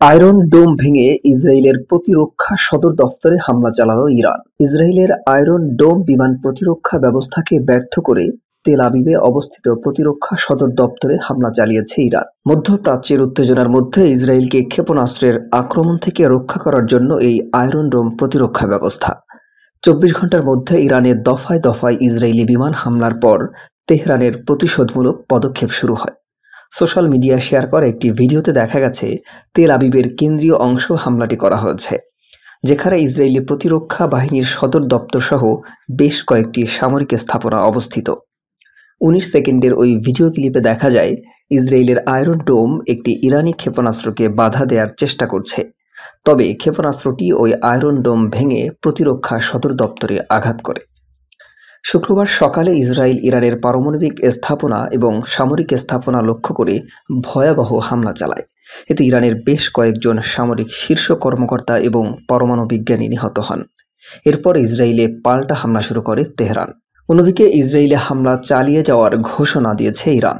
Iron ডোম ভেঙে ইসরায়েলের প্রতিরক্ষা সদর দফতরে হামলা চালালো ইরান। ইসরায়েলের আয়রন ডোম বিমান প্রতিরক্ষা ব্যবস্থাকে ব্যর্থ করে তেল আবিবে অবস্থিত প্রতিরক্ষা সদর দপ্তরে হামলা চালিয়েছে ইরান। মধ্যপ্রাচ্যের উত্তেজনার মধ্যে ইসরায়েলকে ক্ষেপণাস্ত্রের আক্রমণ থেকে রক্ষা করার জন্য এই আয়রন ডোম প্রতিরক্ষা ব্যবস্থা। ২৪ ঘন্টার মধ্যে ইরানে দফায় দফায় ইসরায়েলি বিমান হামলার পর তেহরানের প্রতিশোধমূলক পদক্ষেপ শুরু হয়। সোশ্যাল মিডিয়ায় শেয়ার করা একটি ভিডিওতে দেখা গেছে তেল আবিবের কেন্দ্রীয় অংশ হামলাটি করা হয়েছে, যেখানে ইসরায়েলি প্রতিরক্ষা বাহিনীর সদর দপ্তর সহ বেশ কয়েকটি সামরিক স্থাপনা অবস্থিত। ১৯ সেকেন্ডের ওই ভিডিও ক্লিপে দেখা যায় ইসরায়েলের আয়রন ডোম একটি ইরানি ক্ষেপণাস্ত্রকে বাধা দেওয়ার চেষ্টা করছে, তবে ক্ষেপণাস্ত্রটি ওই আয়রন ডোম ভেঙে প্রতিরক্ষা সদর দপ্তরে আঘাত করে। শুক্রবার সকালে ইসরায়েল ইরানের পারমাণবিক স্থাপনা এবং সামরিক স্থাপনা লক্ষ্য করে ভয়াবহ হামলা চালায়। এতে ইরানের বেশ কয়েকজন সামরিক শীর্ষ কর্মকর্তা এবং পরমাণু বিজ্ঞানী নিহত হন। এরপর ইসরায়েলে পাল্টা হামলা শুরু করে তেহরান। অন্যদিকে ইসরায়েলে হামলা চালিয়ে যাওয়ার ঘোষণা দিয়েছে ইরান।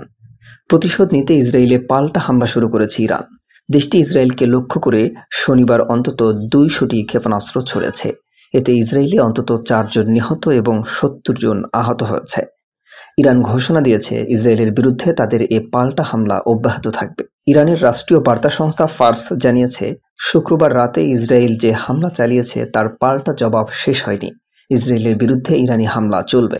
প্রতিশোধ নিতে ইসরায়েলে পাল্টা হামলা শুরু করেছে ইরান। দেশটি ইসরায়েলকে লক্ষ্য করে শনিবার অন্তত ২০০টি ক্ষেপণাস্ত্র ছড়েছে। এতে ইসরায়েলে অন্তত ৪ জন নিহত এবং ৭০ জন আহত হয়েছে। ইরান ঘোষণা দিয়েছে ইসরায়েলের বিরুদ্ধে তাদের এ পাল্টা হামলা অব্যাহত থাকবে। ইরানের রাষ্ট্রীয় বার্তা সংস্থা ফার্স জানিয়েছে, শুক্রবার রাতে ইসরায়েল যে হামলা চালিয়েছে তার পাল্টা জবাব শেষ হয়নি। ইসরায়েলের বিরুদ্ধে ইরানি হামলা চলবে।